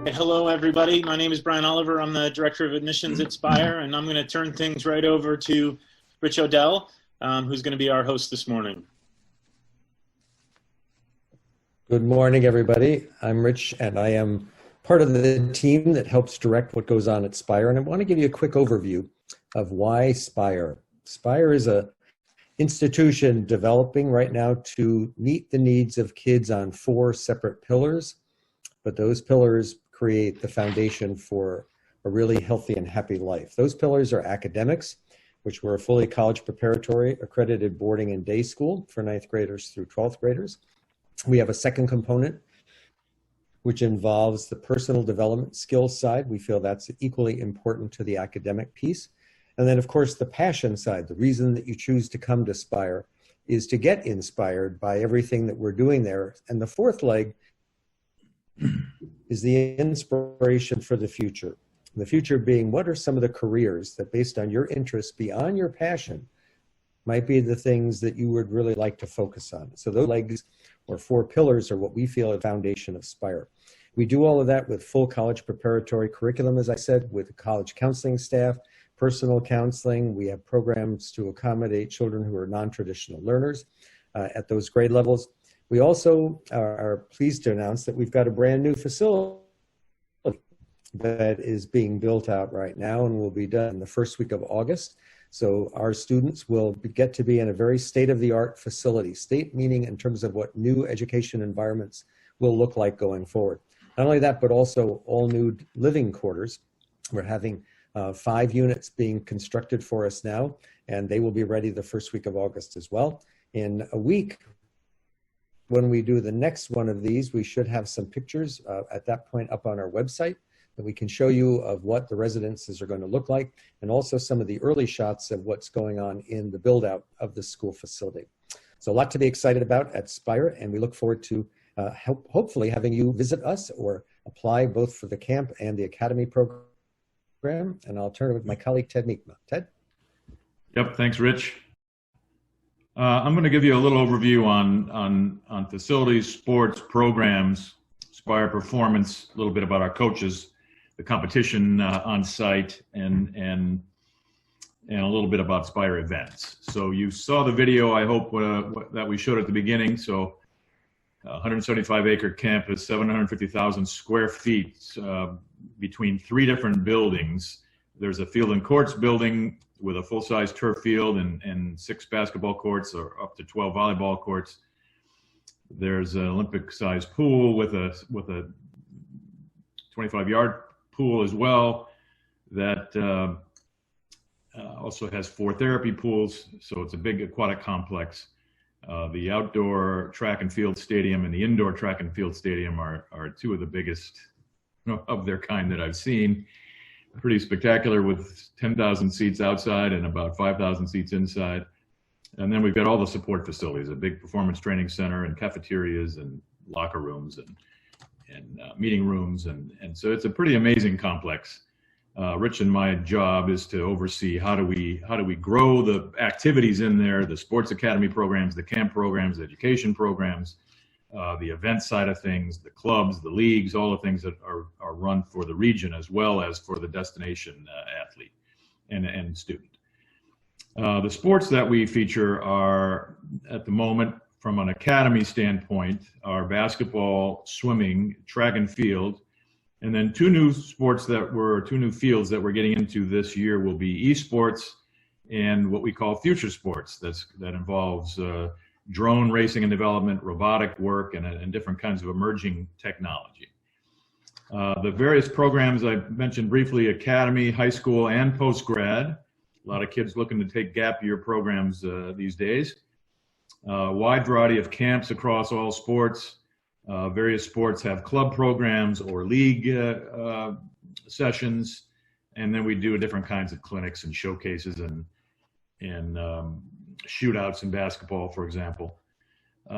Hello, everybody. My name is Brian Oliver. I'm the Director of Admissions at SPIRE, and I'm going to turn things right over to Rich Odell, who's going to be our host this morning. Good morning, everybody. I'm Rich, and I am part of the team that helps direct what goes on at SPIRE, and I want to give you a quick overview of why SPIRE. SPIRE is an institution developing right now to meet the needs of kids on 4 separate pillars, but those pillars create the foundation for a really healthy and happy life. Those pillars are academics, which we're a fully college preparatory accredited boarding and day school for 9th graders through 12th graders. We have a second component, which involves the personal development skills side. We feel that's equally important to the academic piece. And then, of course, the passion side. The reason that you choose to come to SPIRE is to get inspired by everything that we're doing there. And the fourth leg is the inspiration for the future. The future being, what are some of the careers that, based on your interests beyond your passion, might be the things that you would really like to focus on. So those legs or 4 pillars are what we feel are the foundation of SPIRE. We do all of that with full college preparatory curriculum, as I said, with college counseling staff, personal counseling. We have programs to accommodate children who are non-traditional learners at those grade levels. We also are pleased to announce that we've got a brand new facility that is being built out right now and will be done in the first week of August. So our students will get to be in a very state-of-the-art facility. State meaning in terms of what new education environments will look like going forward. Not only that, but also all new living quarters. We're having 5 units being constructed for us now, and they will be ready the first week of August as well. In a week, when we do the next one of these, we should have some pictures at that point up on our website that we can show you of what the residences are going to look like, and also some of the early shots of what's going on in the build out of the school facility. So a lot to be excited about at SPIRE, and we look forward to hopefully having you visit us or apply both for the camp and the academy program. And I'll turn it with my colleague, Ted Meekma. Ted? Yep, thanks, Rich. I'm going to give you a little overview on facilities, sports, programs, SPIRE performance, a little bit about our coaches, the competition on site, and a little bit about SPIRE events. So you saw the video, I hope, that we showed at the beginning. So 175-acre campus, 750,000 square feet between 3 different buildings. There's a field and courts building with a full-size turf field and 6 basketball courts or up to 12 volleyball courts. There's an Olympic-sized pool with a 25-yard pool as well that also has 4 therapy pools, so it's a big aquatic complex. The outdoor track and field stadium and the indoor track and field stadium are 2 of the biggest of their kind that I've seen. Pretty spectacular, with 10,000 seats outside and about 5,000 seats inside. And then we've got all the support facilities, a big performance training center and cafeterias and locker rooms and meeting rooms. And so it's a pretty amazing complex. Rich and my job is to oversee how do we grow the activities in there, the sports academy programs, the camp programs, the education programs, the event side of things, the clubs, the leagues, all the things that are run for the region as well as for the destination athlete and student. The sports that we feature are, at the moment, from an academy standpoint, are basketball, swimming, track and field, and then 2 new fields that we're getting into this year will be esports and what we call future sports. That involves drone racing and development, robotic work, and different kinds of emerging technology. The various programs I mentioned briefly: academy, high school, and post-grad. A lot of kids looking to take gap year programs these days. Wide variety of camps across all sports. Various sports have club programs or league sessions, and then we do different kinds of clinics and showcases and shootouts in basketball, for example.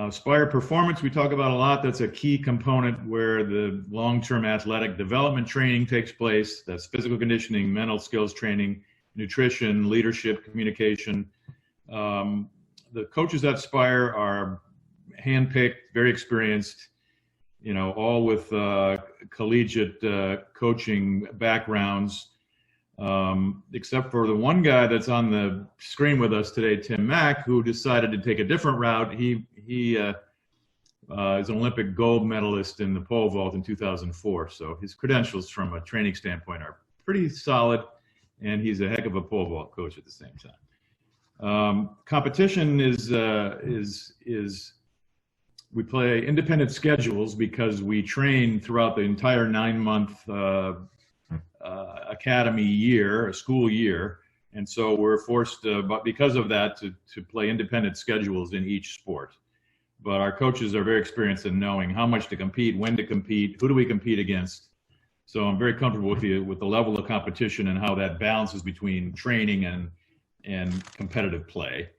SPIRE performance, we talk about a lot. That's a key component where the long-term athletic development training takes place. That's physical conditioning, mental skills training, nutrition, leadership, communication. The coaches at SPIRE are handpicked, very experienced. you know, all with collegiate coaching backgrounds, except for the one guy that's on the screen with us today, Tim Mack, who decided to take a different route. He is an Olympic gold medalist in the pole vault in 2004. So his credentials from a training standpoint are pretty solid, and he's a heck of a pole vault coach at the same time. Competition is we play independent schedules because we train throughout the entire 9-month academy year, a school year. And so we're forced, but because of that, to play independent schedules in each sport. But our coaches are very experienced in knowing how much to compete, when to compete, who do we compete against. So I'm very comfortable with the level of competition and how that balances between training and competitive play.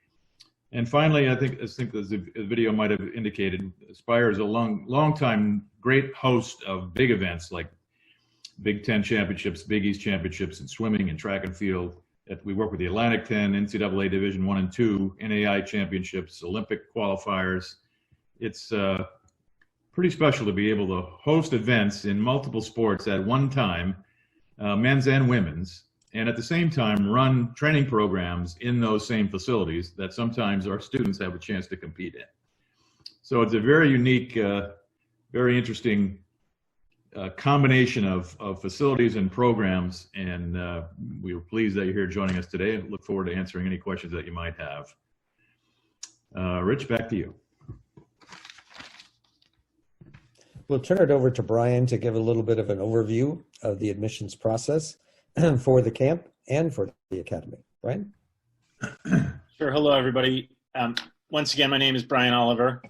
And finally, I think as the video might have indicated, SPIRE is a long time great host of big events like Big Ten championships, Big East championships in swimming and track and field. We work with the Atlantic 10, NCAA Division 1 and 2, NAI championships, Olympic qualifiers. It's pretty special to be able to host events in multiple sports at one time, men's and women's, and at the same time run training programs in those same facilities that sometimes our students have a chance to compete in. So it's a very unique, very interesting combination of facilities and programs, and we were pleased that you're here joining us today. I look forward to answering any questions that you might have. Rich, back to you. We'll turn it over to Brian to give a little bit of an overview of the admissions process for the camp and for the academy. Brian? Sure. Hello, everybody. Once again, my name is Brian Oliver.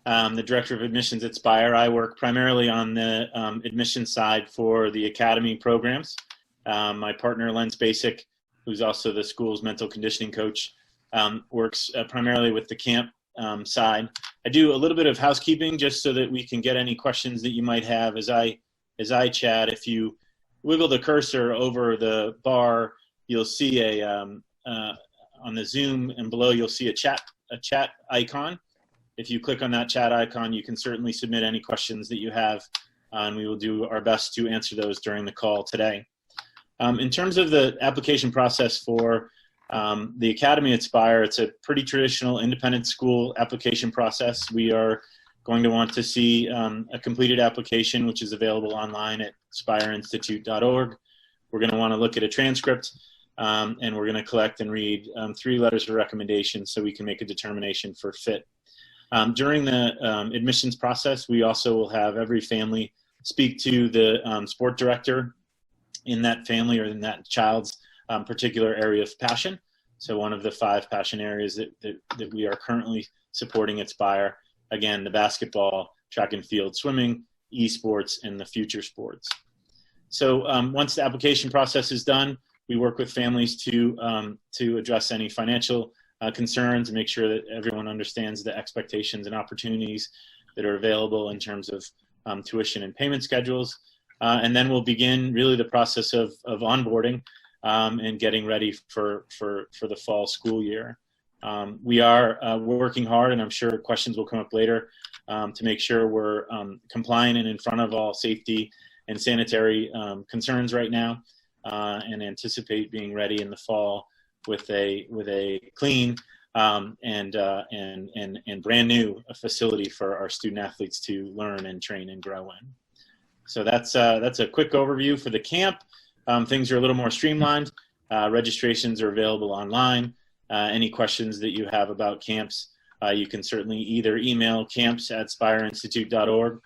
I'm the Director of Admissions at SPIRE. I work primarily on the admissions side for the academy programs. My partner, Lens Basic, who's also the school's mental conditioning coach, works primarily with the camp side. I do a little bit of housekeeping just so that we can get any questions that you might have as I chat. If you wiggle the cursor over the bar, you'll see on the Zoom and below you'll see a chat icon. If you click on that chat icon, you can certainly submit any questions that you have, and we will do our best to answer those during the call today. In terms of the application process for the Academy at SPIRE, it's a pretty traditional independent school application process. We are going to want to see a completed application, which is available online at spireinstitute.org. We're going to want to look at a transcript, and we're going to collect and read 3 letters of recommendation so we can make a determination for fit. During the admissions process, we also will have every family speak to the sport director in that family or in that child's particular area of passion. So one of the 5 passion areas that we are currently supporting at SPIRE, again, the basketball, track and field, swimming, esports, and the future sports. So once the application process is done, we work with families to address any financial concerns and make sure that everyone understands the expectations and opportunities that are available in terms of tuition and payment schedules. And then we'll begin really the process of onboarding and getting ready for the fall school year. We're working hard, and I'm sure questions will come up later, to make sure we're compliant and in front of all safety and sanitary concerns right now, and anticipate being ready in the fall with a clean and brand new facility for our student athletes to learn and train and grow in. So that's a quick overview for the camp. Things are a little more streamlined. Registrations are available online. Any questions that you have about camps, you can certainly either email camps@spireinstitute.org,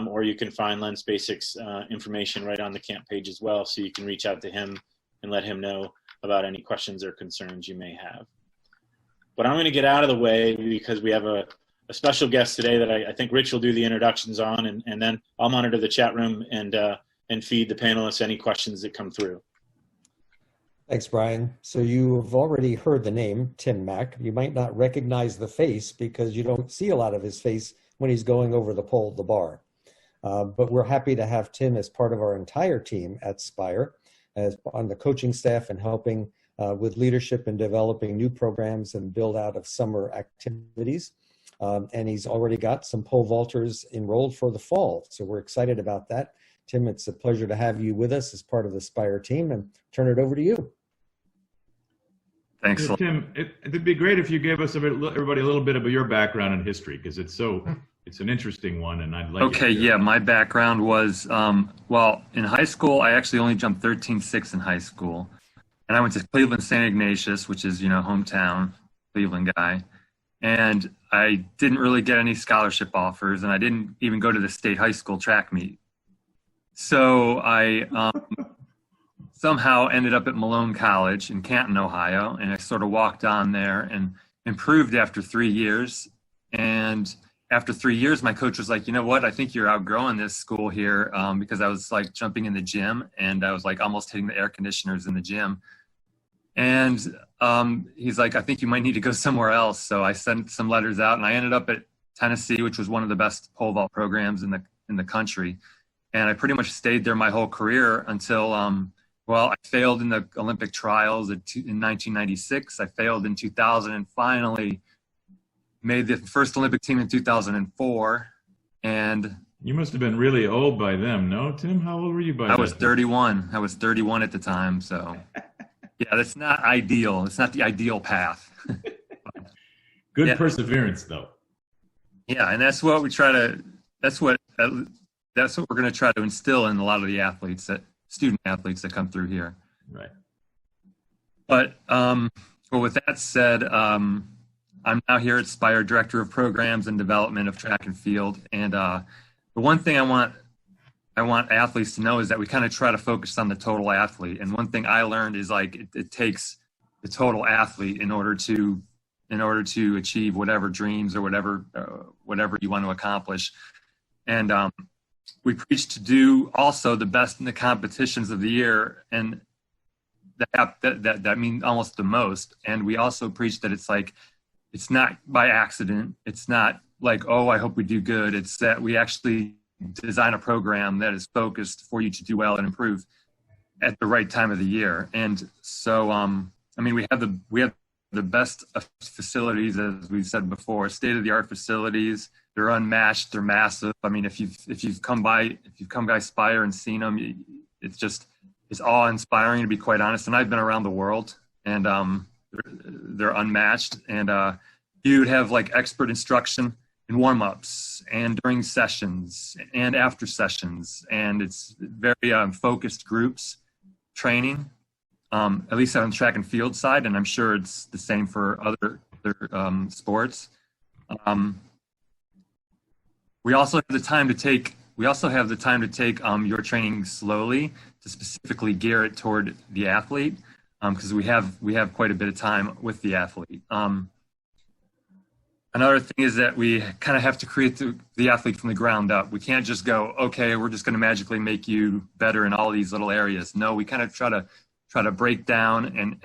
or you can find Lens Basics information right on the camp page as well, so you can reach out to him and let him know about any questions or concerns you may have. But I'm going to get out of the way because we have a special guest today that I think Rich will do the introductions on, and then I'll monitor the chat room and feed the panelists any questions that come through. Thanks, Brian. So you have already heard the name, Tim Mack. You might not recognize the face because you don't see a lot of his face when he's going over the pole of the bar. But we're happy to have Tim as part of our entire team at SPIRE, as on the coaching staff and helping with leadership and developing new programs and build out of summer activities. And he's already got some pole vaulters enrolled for the fall. So we're excited about that. Tim, it's a pleasure to have you with us as part of the SPIRE team, and turn it over to you. Thanks. Yeah, Tim, it'd be great if you gave us everybody a little bit of your background and history, because it's an interesting one, and I'd like. Okay, yeah, my background was, well, in high school, I actually only jumped 13.6 in high school. And I went to Cleveland St. Ignatius, which is, hometown Cleveland guy. And I didn't really get any scholarship offers, and I didn't even go to the state high school track meet. So I somehow ended up at Malone College in Canton, Ohio, and I sort of walked on there and improved after 3 years. And after 3 years, my coach was like, you know what, I think you're outgrowing this school here, because I was like jumping in the gym, and I was like almost hitting the air conditioners in the gym. And he's like, I think you might need to go somewhere else. So I sent some letters out, and I ended up at Tennessee, which was one of the best pole vault programs in the country. And I pretty much stayed there my whole career until, well, I failed in the Olympic trials in 1996. I failed in 2000, and finally made the first Olympic team in 2004. And you must have been really old by then, no, Tim? How old were you by then? I was 31. I was 31 at the time. So yeah, that's not ideal. It's not the ideal path. Good yeah. Perseverance, though. Yeah, and that's what we try to. That's what we're going to try to instill in a lot of the student athletes that come through here. Right. But well, with that said, I'm now here at SPIRE, Director of Programs and Development of Track and Field. And the one thing I want athletes to know is that we kind of try to focus on the total athlete. And one thing I learned is like it takes the total athlete in order to achieve whatever dreams or whatever you want to accomplish. And we preach to do also the best in the competitions of the year, and that means almost the most. And we also preach that it's not by accident. It's not like, oh, I hope we do good. It's that we actually design a program that is focused for you to do well and improve at the right time of the year. And so, we have the best facilities, as we've said before, state-of-the-art facilities. They're unmatched. They're massive. I mean, if you've come by SPIRE and seen them, it's awe-inspiring, to be quite honest. And I've been around the world, and they're unmatched. And you'd have like expert instruction in warm-ups and during sessions and after sessions, and it's very focused groups training. At least on the track and field side, and I'm sure it's the same for other sports. We also have the time to take your training slowly to specifically gear it toward the athlete, because we have quite a bit of time with the athlete. Another thing is that we kind of have to create the athlete from the ground up. We can't just go, okay, we're just going to magically make you better in all these little areas. No, we kind of try to break down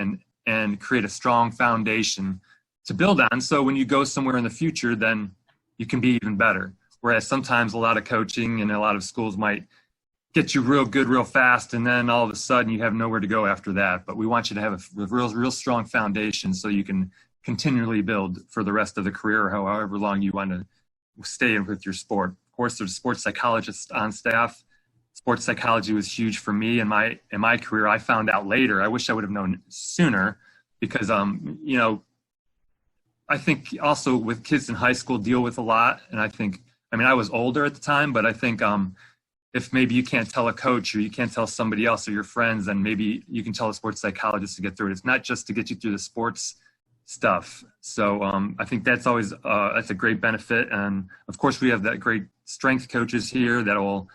and create a strong foundation to build on. So when you go somewhere in the future, then you can be even better. Whereas sometimes a lot of coaching and a lot of schools might get you real good real fast, and then all of a sudden you have nowhere to go after that. But we want you to have a real strong foundation so you can continually build for the rest of the career, or however long you want to stay with your sport. Of course, there's sports psychologists on staff. Sports psychology was huge for me in my career. I found out later. I wish I would have known sooner, because I think also with kids in high school deal with a lot. And I was older at the time, but I think if maybe you can't tell a coach or you can't tell somebody else or your friends, then maybe you can tell a sports psychologist to get through it. It's not just to get you through the sports stuff. So I think that's always that's a great benefit. And of course, we have that great strength coaches here that will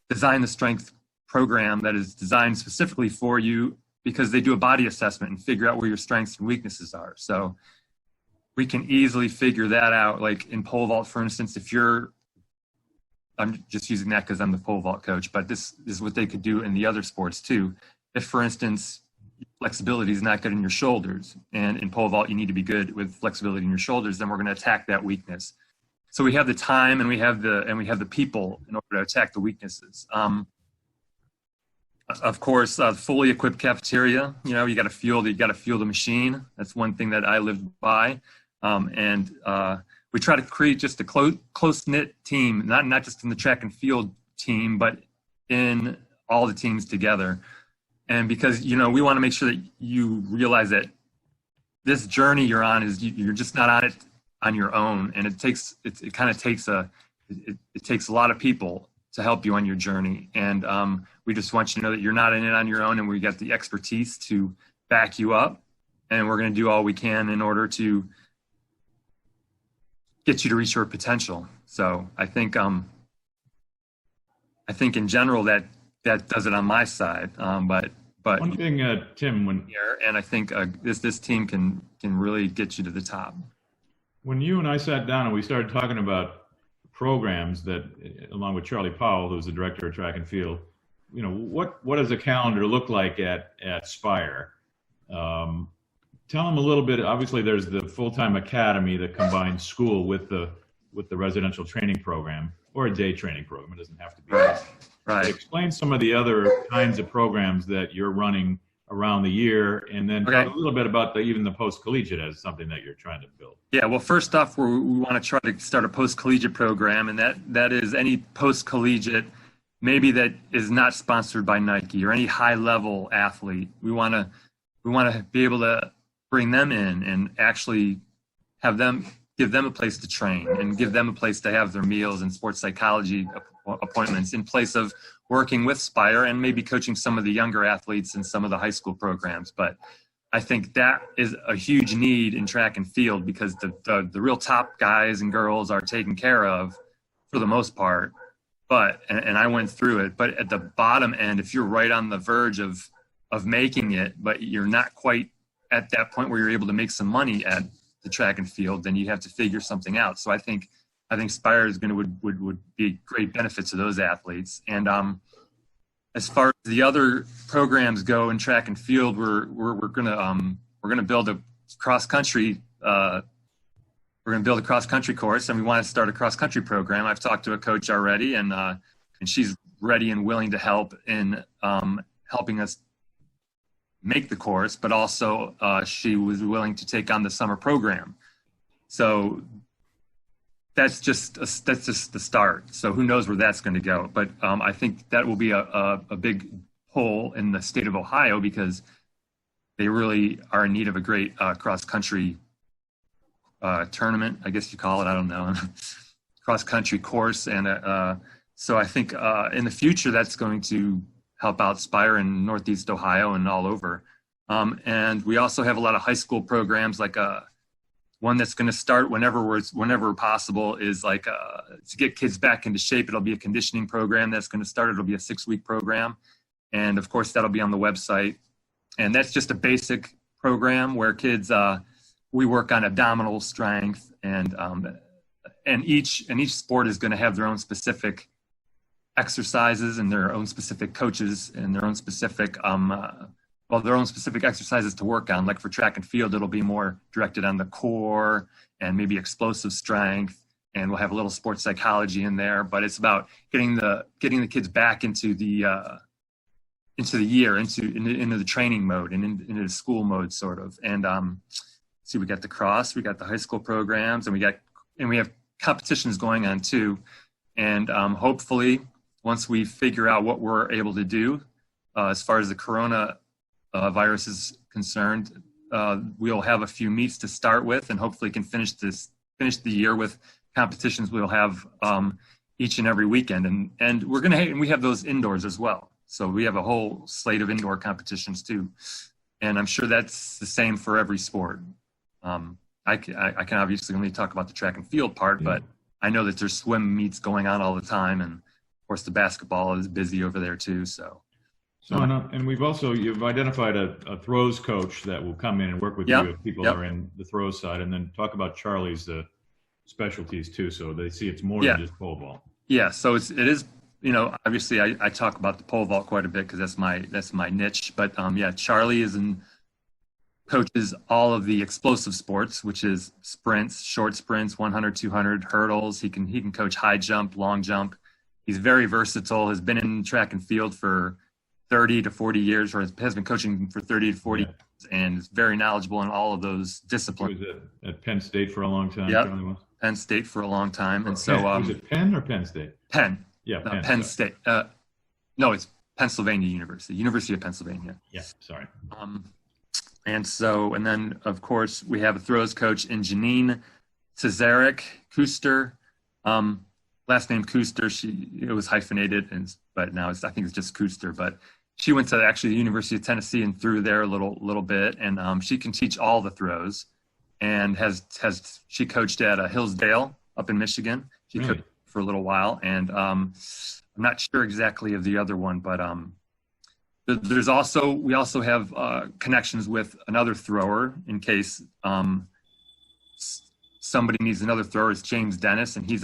design the strength program that is designed specifically for you, because they do a body assessment and figure out where your strengths and weaknesses are. So we can easily figure that out. Like in pole vault, for instance, I'm just using that because I'm the pole vault coach, but this is what they could do in the other sports too. If, for instance, flexibility is not good in your shoulders, and in pole vault you need to be good with flexibility in your shoulders, then we're going to attack that weakness. So we have the time and we have the people in order to attack the weaknesses. Of course, fully equipped cafeteria. You got to fuel the machine. That's one thing that I lived by. And we try to create just a close-knit team, not just in the track and field team, but in all the teams together. And because, you know, we want to make sure that you realize that this journey you're on is you're just not on it on your own. And it takes a lot of people to help you on your journey. And we just want you to know that you're not in it on your own, and we got the expertise to back you up. And we're going to do all we can in order to get you to reach your potential. So I think in general that does it on my side. But one thing, Tim, and I think this team can really get you to the top. When you and I sat down and we started talking about programs that, along with Charlie Powell, who's the director of track and field, you know, what does a calendar look like at SPIRE? Tell them a little bit. Obviously, there's the full-time academy that combines school with the residential training program, or a day training program. It doesn't have to be. Right. Explain some of the other kinds of programs that you're running around the year, and then talk a little bit about even the post-collegiate as something that you're trying to build. Yeah, well, first off, we want to try to start a post-collegiate program, and that is any post-collegiate, maybe that is not sponsored by Nike or any high-level athlete. We want to be able to bring them in and actually give them a place to train and give them a place to have their meals and sports psychology appointments, in place of working with SPIRE and maybe coaching some of the younger athletes in some of the high school programs. But I think that is a huge need in track and field, because the real top guys and girls are taken care of for the most part. But, and I went through it, but at the bottom end, if you're right on the verge of making it, but you're not quite at that point where you're able to make some money at the track and field, then you have to figure something out. So I think SPIRE is would be a great benefit to those athletes. And as far as the other programs go in track and field, we're gonna build a cross country. We're gonna build a cross country course, and we want to start a cross country program. I've talked to a coach already, and she's ready and willing to help in helping us make the course, but also she was willing to take on the summer program. So that's just the start. So who knows where that's going to go? But I think that will be a big hole in the state of Ohio, because they really are in need of a great cross country tournament, I guess you call it. I don't know, cross country course. And so I think in the future that's going to help out SPIRE in Northeast Ohio and all over. And we also have a lot of high school programs, like one that's going to start whenever possible is like to get kids back into shape. It'll be a conditioning program that's going to start. It'll be a 6-week program. And of course, that'll be on the website. And that's just a basic program where kids, we work on abdominal strength, and each sport is going to have their own specific exercises and their own specific coaches and their own specific their own specific exercises to work on. Like for track and field, it'll be more directed on the core and maybe explosive strength, and we'll have a little sports psychology in there. But it's about getting the kids back into the year, into the training mode and into the school mode, sort of. And we got the cross, we got the high school programs, and we have competitions going on too. And hopefully, once we figure out what we're able to do as far as the corona virus is concerned, we'll have a few meets to start with, and hopefully can finish the year with competitions we'll have each and every weekend. And we have those indoors as well. So we have a whole slate of indoor competitions too. And I'm sure that's the same for every sport. I can obviously only talk about the track and field part, but I know that there's swim meets going on all the time, and of course the basketball is busy over there too. And you've identified a throws coach that will come in and work with you if people are in the throws side, and then talk about Charlie's specialties too, so they see it's more than just pole vault. Yeah, so it is. Obviously I talk about the pole vault quite a bit because that's my niche. But Charlie coaches all of the explosive sports, which is sprints, short sprints, 100, 200, hurdles. He can coach high jump, long jump. He's very versatile, has been in track and field for 30 to 40 years, or has been coaching for 30 to 40 years, and is very knowledgeable in all of those disciplines. He was at Penn State for a long time. Penn State for a long time, and so was it Penn or Penn State? Penn. Yeah, Penn State. No, it's Pennsylvania University, University of Pennsylvania. Yeah, sorry. And then of course we have a throws coach in Janine Cesarek Kuster. Last name Kuster. It was hyphenated, but now I think it's just Kuster. But she went to actually the University of Tennessee and threw there a little bit, and she can teach all the throws. And she coached at Hillsdale up in Michigan. She coached for a little while, and I'm not sure exactly of the other one, but we also have connections with another thrower in case somebody needs another thrower. It's James Dennis, and he's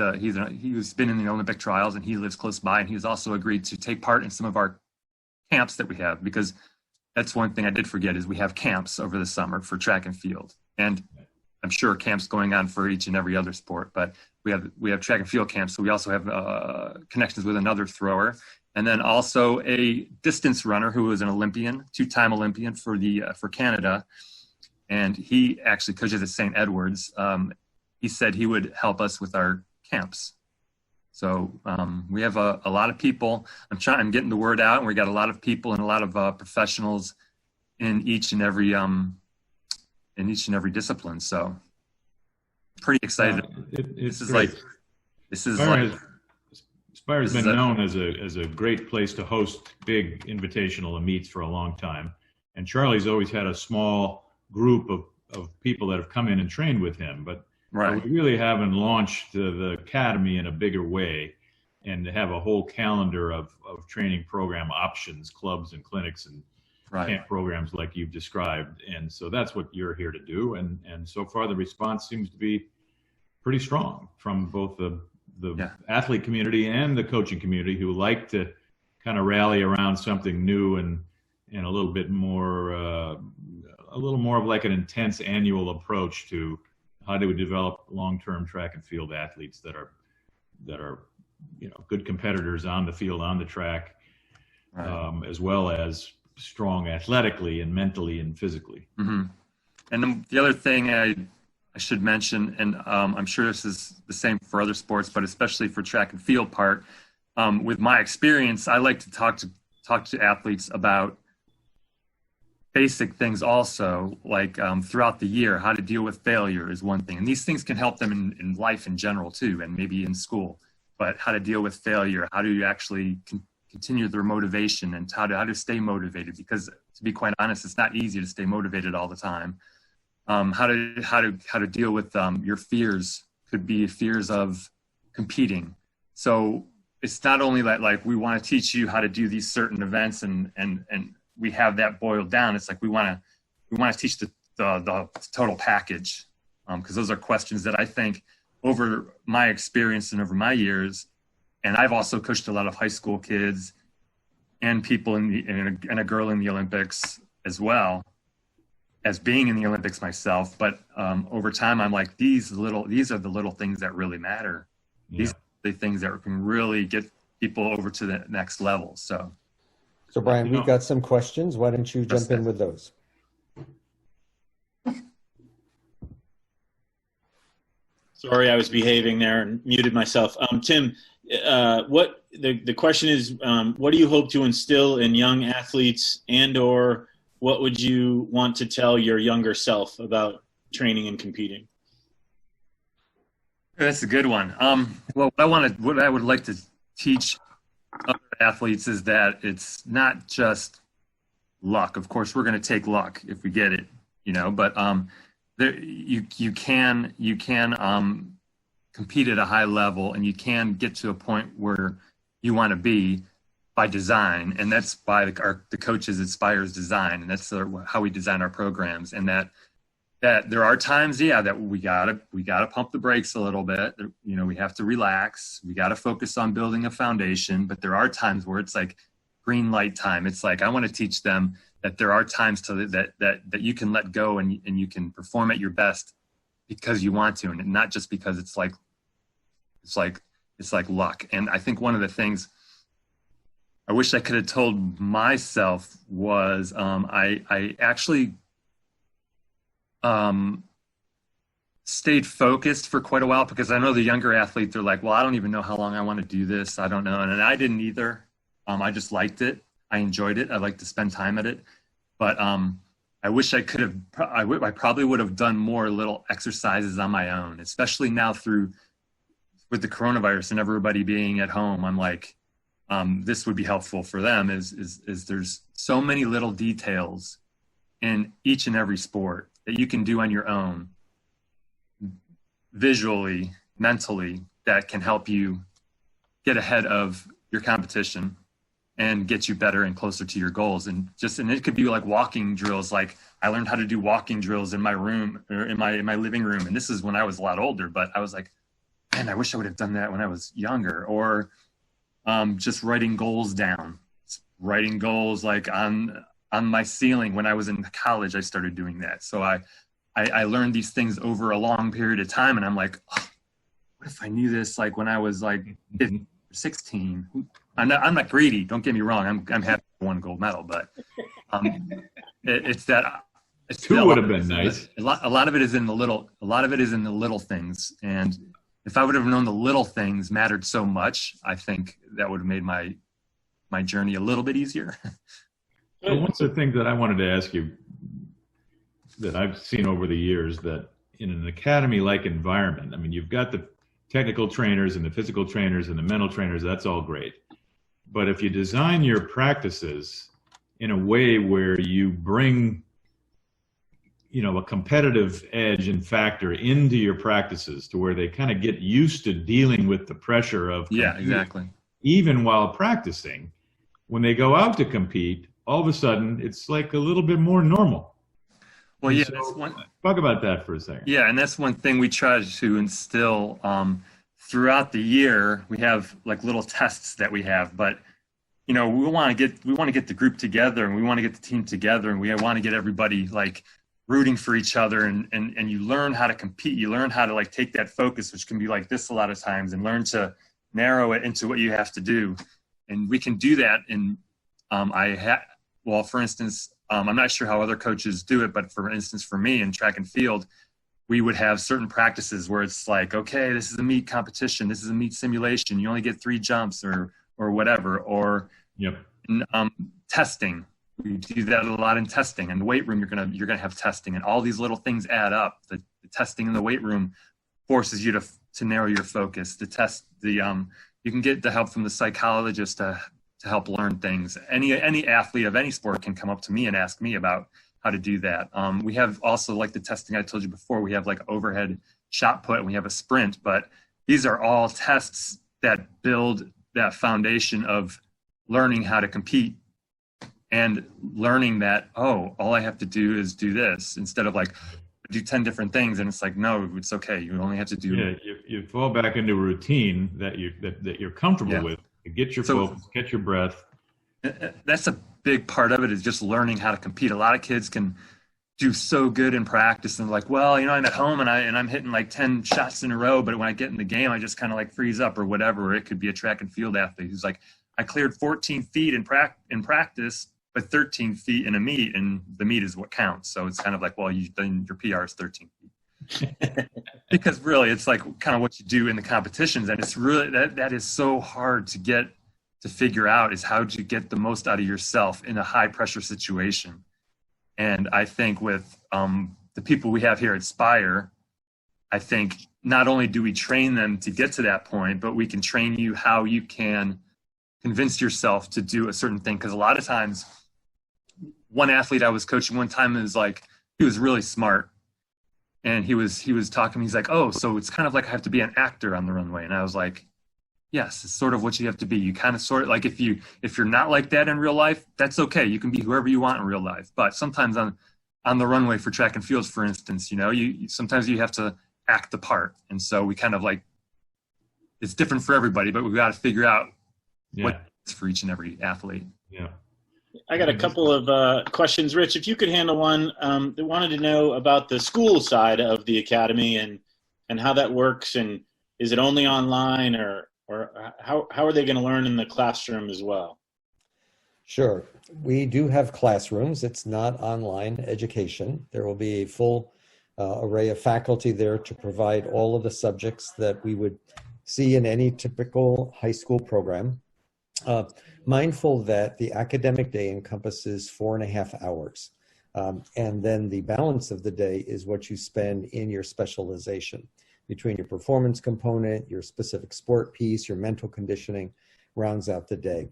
been in the Olympic trials, and he lives close by, and he's also agreed to take part in some of our camps that we have, because that's one thing I did forget is we have camps over the summer for track and field, and I'm sure camps going on for each and every other sport, but we have track and field camps. So we also have connections with another thrower, and then also a distance runner who was an Olympian, two-time Olympian for Canada, and he actually coaches at St. Edward's. He said he would help us with our camps. So we have a lot of people. I'm getting the word out, and we got a lot of people and a lot of professionals in each and every discipline. So pretty excited. SPIRE has been known as a great place to host big invitational meets for a long time. And Charlie's always had a small group of people that have come in and trained with him, but we really haven't launched the academy in a bigger way and to have a whole calendar of training program options, clubs and clinics and camp programs like you've described. And so that's what you're here to do. And so far the response seems to be pretty strong from both the athlete community and the coaching community, who like to kind of rally around something new and a little bit more, a little more of like an intense annual approach to how do we develop long-term track and field athletes that are good competitors on the field, on the track, as well as strong athletically and mentally and physically. Mm-hmm. And then the other thing I should mention, and I'm sure this is the same for other sports, but especially for track and field part, with my experience, I like to talk to athletes about basic things also, like throughout the year, how to deal with failure is one thing. And these things can help them in life in general too, and maybe in school. But how to deal with failure, how do you actually continue their motivation, and how to stay motivated, because to be quite honest, it's not easy to stay motivated all the time. How to deal with your fears. Could be fears of competing. So it's not only that like we want to teach you how to do these certain events and we have that boiled down. It's like we want to teach the total package, because those are questions that I think over my experience and over my years, and I've also coached a lot of high school kids and people and a girl in the Olympics as well as being in the Olympics myself. But over time, I'm like, these are the little things that really matter. Yeah. These are the things that can really get people over to the next level. So Brian, we've got some questions. Why don't you jump in with those? Sorry, I was behaving there and muted myself. Tim, the question is, what do you hope to instill in young athletes, and/or what would you want to tell your younger self about training and competing? That's a good one. Well, what I would like to teach other athletes is that it's not just luck. Of course, we're going to take luck if we get it, but you can compete at a high level, and you can get to a point where you want to be by design, and that's by the coaches at SPIRE's design, and that's how we design our programs. And that there are times, that we gotta pump the brakes a little bit. We have to relax. We got to focus on building a foundation. But there are times where it's like green light time. It's like I want to teach them that there are times that you can let go and you can perform at your best because you want to, and not just because it's like luck. And I think one of the things I wish I could have told myself was I actually stayed focused for quite a while, because I know the younger athletes are like, well, I don't even know how long I want to do this. I don't know. And I didn't either. I just liked it. I enjoyed it. I like to spend time at it. But I wish I could have, I probably would have done more little exercises on my own, especially now with the coronavirus and everybody being at home. I'm like, this would be helpful for them is there's so many little details in each and every sport that you can do on your own, visually, mentally, that can help you get ahead of your competition and get you better and closer to your goals. And it could be like walking drills. Like I learned how to do walking drills in my room or in my living room. And this is when I was a lot older, but I was like, man, I wish I would have done that when I was younger. Or just writing goals down, writing goals like on my ceiling. When I was in college, I started doing that. So I learned these things over a long period of time. And I'm like, oh, what if I knew this like when I was like 15, 16? I'm not greedy. Don't get me wrong. I'm happy for one gold medal, but it's that. Two would have been nice. A lot of it is in the little. A lot of it is in the little things. And if I would have known the little things mattered so much, I think that would have made my journey a little bit easier. So one of the things that I wanted to ask you that I've seen over the years, that in an academy-like environment, I mean, you've got the technical trainers and the physical trainers and the mental trainers, that's all great. But if you design your practices in a way where you bring, a competitive edge and factor into your practices to where they kind of get used to dealing with the pressure of yeah, exactly. Even while practicing, when they go out to compete, all of a sudden it's like a little bit more normal. Well, yeah, so, that's one. Talk about that for a second. Yeah, and that's one thing we try to instill throughout the year. We have like little tests that we have, but we want to get the group together, and we want to get the team together, and we want to get everybody like rooting for each other, and you learn how to compete. You learn how to like take that focus, which can be like this a lot of times, and learn to narrow it into what you have to do. And we can do that in for instance, I'm not sure how other coaches do it, but for instance, for me in track and field, we would have certain practices where it's like, okay, this is a meet competition, this is a meet simulation, you only get 3 jumps or whatever. Or yep. In, testing, we do that a lot in testing. In the weight room, you're gonna have testing, and all these little things add up. The testing in the weight room forces you to narrow your focus. The test, you can get the help from the psychologist to help learn things. Any athlete of any sport can come up to me and ask me about how to do that. We have also like the testing I told you before. We have like overhead shot put, and we have a sprint, but these are all tests that build that foundation of learning how to compete and learning that, all I have to do is do this, instead of like do 10 different things. And it's like, no, it's okay. You only have to do. Yeah, you fall back into a routine that you're comfortable with. Get your focus, get your breath. That's a big part of it, is just learning how to compete. A lot of kids can do so good in practice and like, well, I'm at home and I'm hitting like 10 shots in a row, but when I get in the game, I just kind of like freeze up or whatever. Or it could be a track and field athlete who's like, I cleared 14 feet in practice, but 13 feet in a meet, and the meet is what counts. So it's kind of like, well, then your PR is 13 feet. Because really it's like kind of what you do in the competitions, and it's really that is so hard to figure out, is how to get the most out of yourself in a high pressure situation. And I think with the people we have here at SPIRE, I think not only do we train them to get to that point, but we can train you how you can convince yourself to do a certain thing. Because a lot of times, one athlete I was coaching one time is like, he was really smart. And he was talking, he's like, oh, so it's kind of like I have to be an actor on the runway. And I was like, yes, it's sort of what you have to be. You kind of sort of like, if you're not like that in real life, that's okay. You can be whoever you want in real life. But sometimes on the runway for track and fields, for instance, sometimes you have to act the part. And so we kind of like, it's different for everybody, but we've got to figure out what it's for each and every athlete. Yeah. I got a couple of questions. Rich, if you could handle one, they wanted to know about the school side of the academy and how that works, and is it only online, or how are they going to learn in the classroom as well? Sure. We do have classrooms. It's not online education. There will be a full array of faculty there to provide all of the subjects that we would see in any typical high school program. Mindful that the academic day encompasses 4.5 hours. And then the balance of the day is what you spend in your specialization between your performance component, your specific sport piece, your mental conditioning, rounds out the day.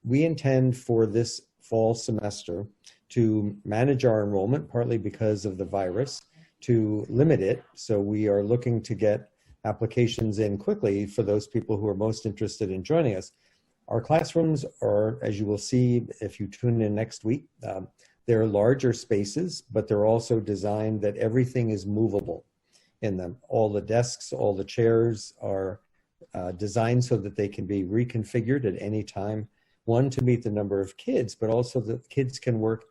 We intend for this fall semester to manage our enrollment, partly because of the virus, to limit it. So we are looking to get applications in quickly for those people who are most interested in joining us. Our classrooms are, as you will see if you tune in next week, they're larger spaces, but they're also designed that everything is movable in them. All the desks, all the chairs are designed so that they can be reconfigured at any time. One, to meet the number of kids, but also that kids can work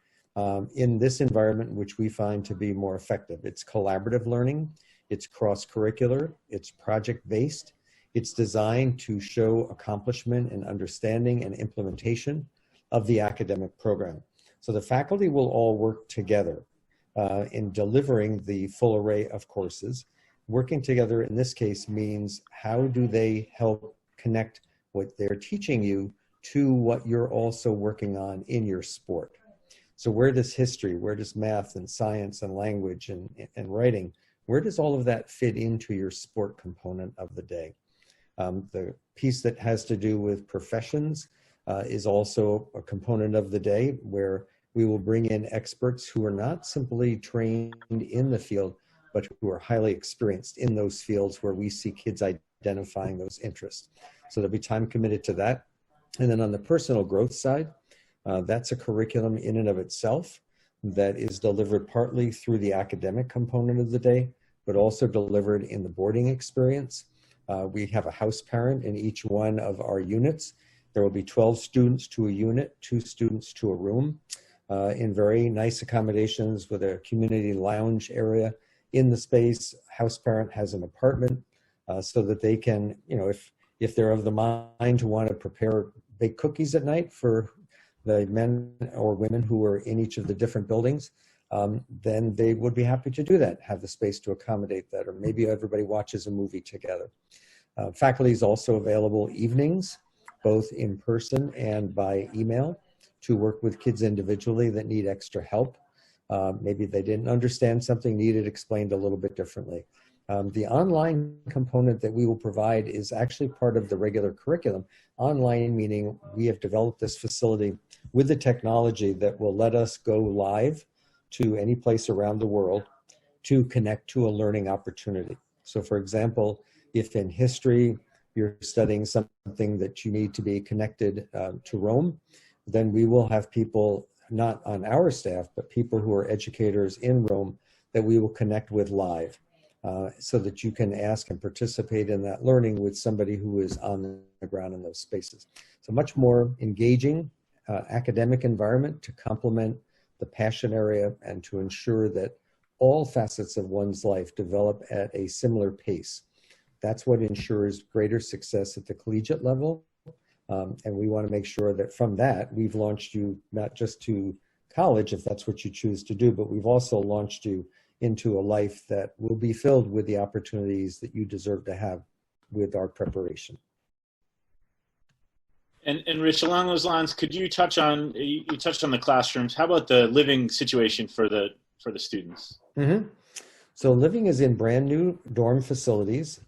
in this environment, which we find to be more effective. It's collaborative learning, it's cross-curricular, it's project-based, it's designed to show accomplishment and understanding and implementation of the academic program. So the faculty will all work together in delivering the full array of courses. Working together in this case means how do they help connect what they're teaching you to what you're also working on in your sport. So where does history, where does math and science and language and writing, where does all of that fit into your sport component of the day? The piece that has to do with professions is also a component of the day where we will bring in experts who are not simply trained in the field, but who are highly experienced in those fields where we see kids identifying those interests. So there'll be time committed to that. And then on the personal growth side, that's a curriculum in and of itself that is delivered partly through the academic component of the day, but also delivered in the boarding experience. We have a house parent in each one of our units. There will be 12 students to a unit, 2 students to a room, in very nice accommodations with a community lounge area in the space. House parent has an apartment so that they can, you know, if they're of the mind to want to prepare bake cookies at night for the men or women who are in each of the different buildings, then they would be happy to do that, have the space to accommodate that, or maybe everybody watches a movie together. Faculty is also available evenings, both in person and by email, to work with kids individually that need extra help. Maybe they didn't understand something, needed explained a little bit differently. The online component that we will provide is actually part of the regular curriculum. Online meaning we have developed this facility with the technology that will let us go live to any place around the world to connect to a learning opportunity. So for example, if in history you're studying something that you need to be connected to Rome, then we will have people, not on our staff, but people who are educators in Rome that we will connect with live. So that you can ask and participate in that learning with somebody who is on the ground in those spaces. So much more engaging academic environment to complement the passion area and to ensure that all facets of one's life develop at a similar pace. That's what ensures greater success at the collegiate level. And we want to make sure that from that, we've launched you not just to college, if that's what you choose to do, but we've also launched you into a life that will be filled with the opportunities that you deserve to have with our preparation. And Rich, along those lines, could you touch on, you touched on the classrooms, how about the living situation for the students? Mm-hmm. So living is in brand new dorm facilities.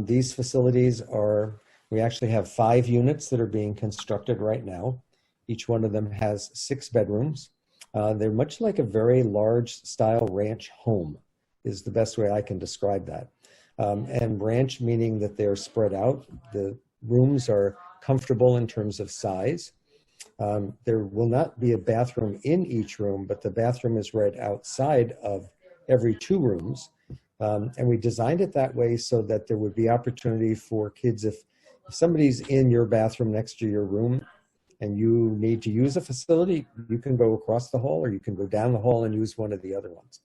These facilities are, we actually have 5 units that are being constructed right now. Each one of them has 6 bedrooms. They're much like a very large style ranch home is the best way I can describe that. And ranch meaning that they're spread out. The rooms are comfortable in terms of size. There will not be a bathroom in each room, but the bathroom is right outside of every 2 rooms. And we designed it that way so that there would be opportunity for kids if somebody's in your bathroom next to your room and you need to use a facility, you can go across the hall or you can go down the hall and use one of the other ones.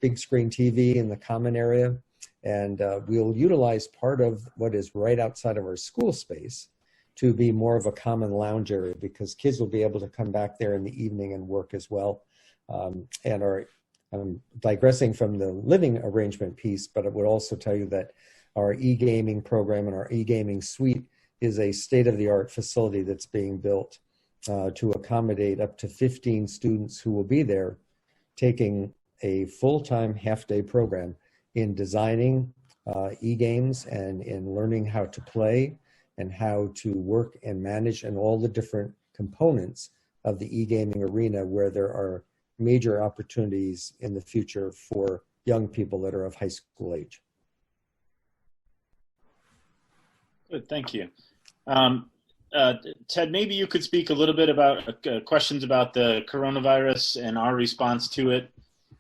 Big screen TV in the common area, and we'll utilize part of what is right outside of our school space to be more of a common lounge area because kids will be able to come back there in the evening and work as well. And our I'm digressing from the living arrangement piece, but it would also tell you that our e-gaming program and our e-gaming suite is a state-of-the-art facility that's being built to accommodate up to 15 students who will be there taking a full-time half-day program in designing e-games and in learning how to play and how to work and manage and all the different components of the e-gaming arena, where there are major opportunities in the future for young people that are of high school age. Good, thank you. Ted, maybe you could speak a little bit about questions about the coronavirus and our response to it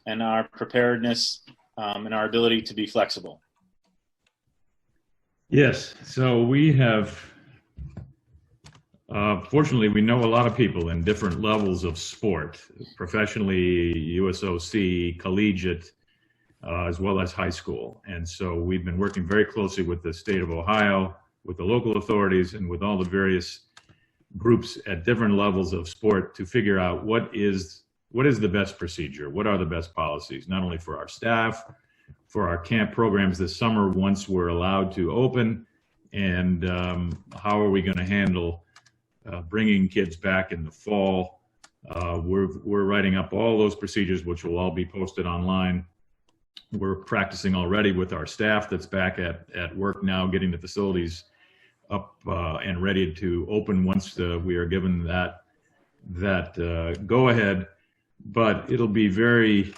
and our preparedness and our ability to be flexible. Yes, so we have, fortunately, we know a lot of people in different levels of sport, professionally, USOC, collegiate, as well as high school. And so we've been working very closely with the state of Ohio, with the local authorities, and with all the various groups at different levels of sport to figure out what is the best procedure, what are the best policies, not only for our staff, for our camp programs this summer once we're allowed to open, and how are we going to handle bringing kids back in the fall. We're writing up all those procedures, which will all be posted online. We're practicing already with our staff that's back at work now, getting the facilities up and ready to open once we are given that go ahead. But it'll be very,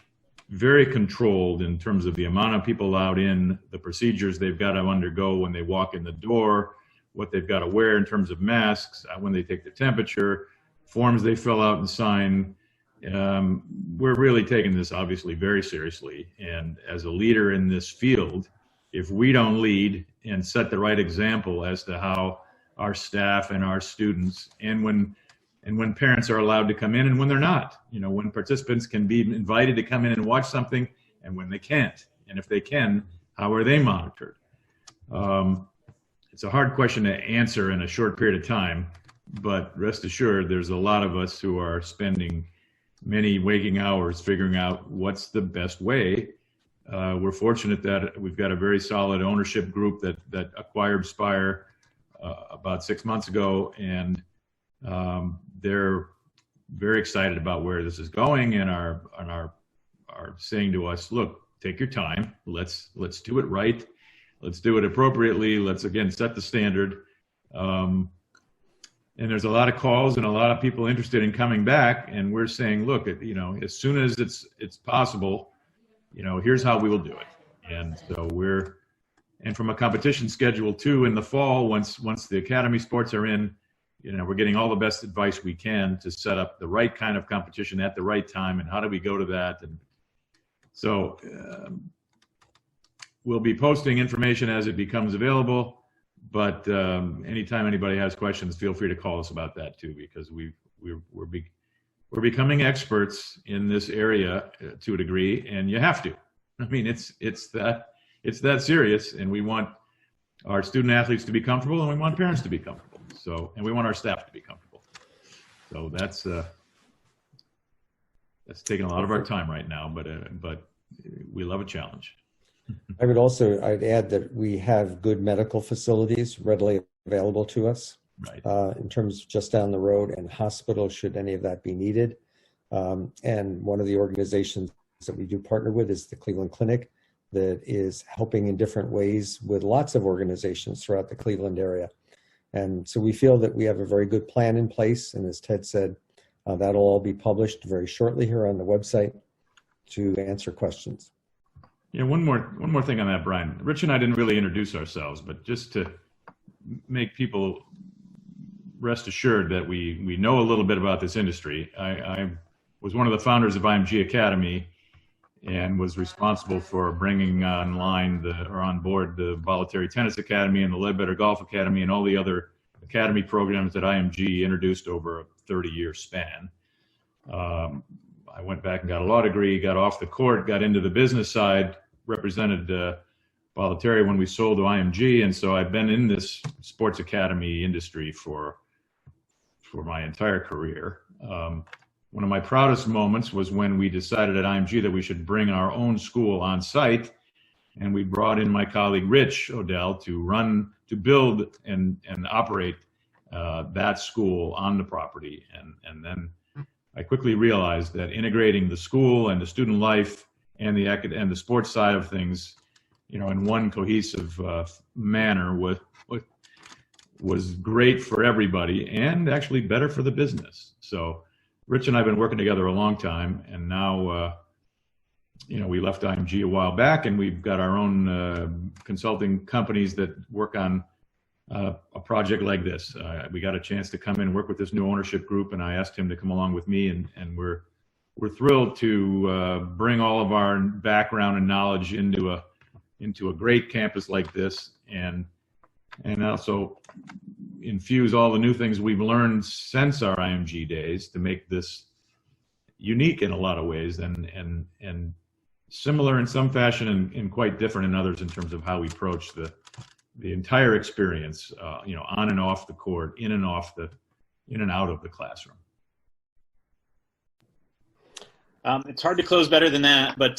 very controlled in terms of the amount of people allowed in, the procedures they've got to undergo when they walk in the door, what they've got to wear in terms of masks, when they take the temperature, forms they fill out and sign. We're really taking this obviously very seriously. And as a leader in this field, if we don't lead and set the right example as to how our staff and our students, and when parents are allowed to come in and when they're not, when participants can be invited to come in and watch something and when they can't, and if they can, how are they monitored? It's a hard question to answer in a short period of time, but rest assured there's a lot of us who are spending many waking hours figuring out what's the best way. We're fortunate that we've got a very solid ownership group that acquired SPIRE about 6 months ago, and they're very excited about where this is going and are saying to us, look, take your time. Let's do it right. Let's do it appropriately. Let's again set the standard. And there's a lot of calls and a lot of people interested in coming back, and we're saying, look, as soon as it's possible, here's how we will do it. And so and from a competition schedule too in the fall, once the academy sports are in, we're getting all the best advice we can to set up the right kind of competition at the right time, and how do we go to that. And so we'll be posting information as it becomes available, but anytime anybody has questions, feel free to call us about that too, because we're becoming experts in this area to a degree, and you have to. I mean, it's that serious, and we want our student athletes to be comfortable, and we want parents to be comfortable. So, and we want our staff to be comfortable. So that's taking a lot of our time right now, but we love a challenge. I'd add that we have good medical facilities readily available to us. Right. In terms of just down the road, and hospitals should any of that be needed. And one of the organizations that we do partner with is the Cleveland Clinic, that is helping in different ways with lots of organizations throughout the Cleveland area. And so we feel that we have a very good plan in place. And as Ted said, that'll all be published very shortly here on the website to answer questions. Yeah, one more thing on that, Brian. Rich and I didn't really introduce ourselves, but just to make people rest assured that we know a little bit about this industry. I was one of the founders of IMG Academy and was responsible for bringing on board the Voluntary Tennis Academy and the Ledbetter Golf Academy and all the other academy programs that IMG introduced over a 30-year span. I went back and got a law degree, got off the court, got into the business side, represented Voluntary when we sold to IMG, and so I've been in this sports academy industry for my entire career. one of my proudest moments was when we decided at IMG that we should bring our own school on site, and we brought in my colleague Rich Odell to build and operate that school on the property. And then I quickly realized that integrating the school and the student life and the sports side of things, in one cohesive manner was great for everybody and actually better for the business. So Rich and I have been working together a long time, and now, we left IMG a while back, and we've got our own consulting companies that work on a project like this. We got a chance to come in and work with this new ownership group, and I asked him to come along with me, and we're thrilled to bring all of our background and knowledge into a great campus like this, and also infuse all the new things we've learned since our IMG days to make this unique in a lot of ways, and similar in some fashion and quite different in others in terms of how we approach the entire experience, on and off the court, in and out of the classroom. It's hard to close better than that, but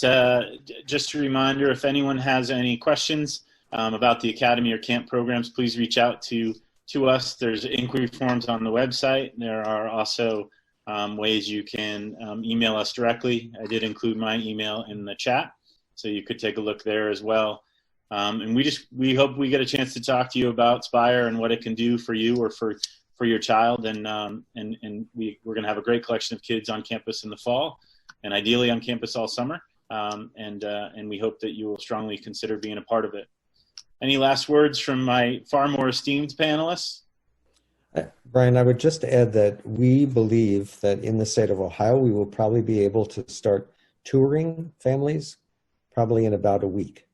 just a reminder, if anyone has any questions about the Academy or camp programs, please reach out to us. There's inquiry forms on the website. There are also ways you can email us directly. I did include my email in the chat, so you could take a look there as well. And we hope we get a chance to talk to you about SPIRE and what it can do for you or for your child. And we're going to have a great collection of kids on campus in the fall, and ideally on campus all summer. And we hope that you will strongly consider being a part of it. Any last words from my far more esteemed panelists? Brian, I would just add that we believe that in the state of Ohio, we will probably be able to start touring families probably in about a week.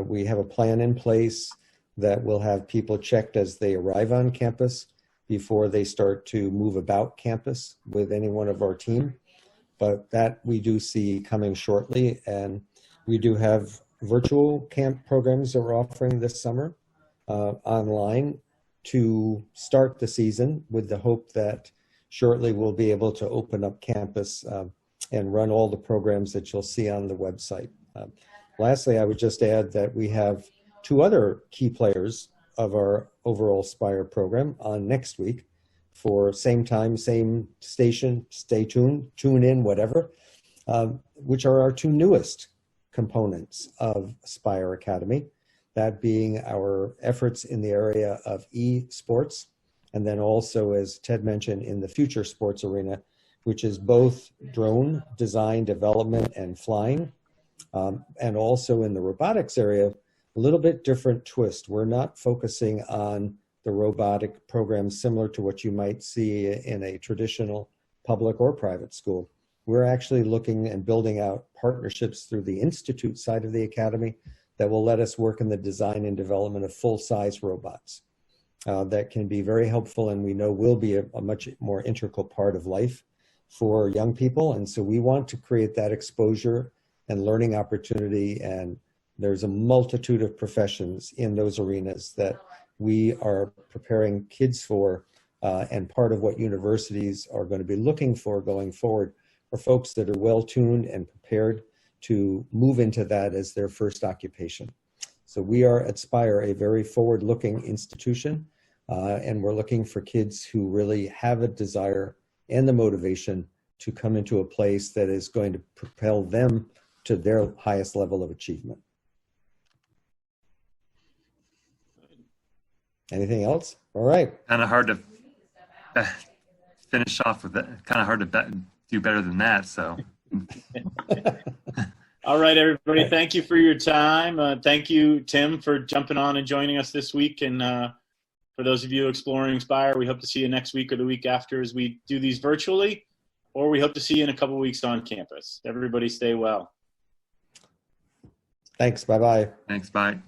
We have a plan in place that will have people checked as they arrive on campus before they start to move about campus with any one of our team. But that we do see coming shortly. And we do have virtual camp programs that we're offering this summer online to start the season, with the hope that shortly we'll be able to open up campus and run all the programs that you'll see on the website. Lastly, I would just add that we have two other key players of our overall SPIRE program on next week for same time, same station, stay tuned, tune in, whatever, which are our two newest components of SPIRE Academy, that being our efforts in the area of esports, and then also, as Ted mentioned, in the future sports arena, which is both drone design, development, and flying, and also in the robotics area, a little bit different twist. We're not focusing on the robotic programs similar to what you might see in a traditional public or private school. We're actually looking and building out partnerships through the institute side of the academy that will let us work in the design and development of full-size robots. That can be very helpful, and we know will be a much more integral part of life for young people. And so we want to create that exposure and learning opportunity, and there's a multitude of professions in those arenas that we are preparing kids for, and part of what universities are going to be looking for going forward are folks that are well-tuned and prepared to move into that as their first occupation. So we are at SPIRE a very forward-looking institution, and we're looking for kids who really have a desire and the motivation to come into a place that is going to propel them to their highest level of achievement. Anything else? All right. Kind of hard to finish off with that. Kind of hard to do better than that. So. All right, everybody. Thank you for your time. Thank you, Tim, for jumping on and joining us this week. And for those of you exploring SPIRE, we hope to see you next week or the week after as we do these virtually, or we hope to see you in a couple weeks on campus. Everybody stay well. Thanks. Bye-bye. Thanks. Bye.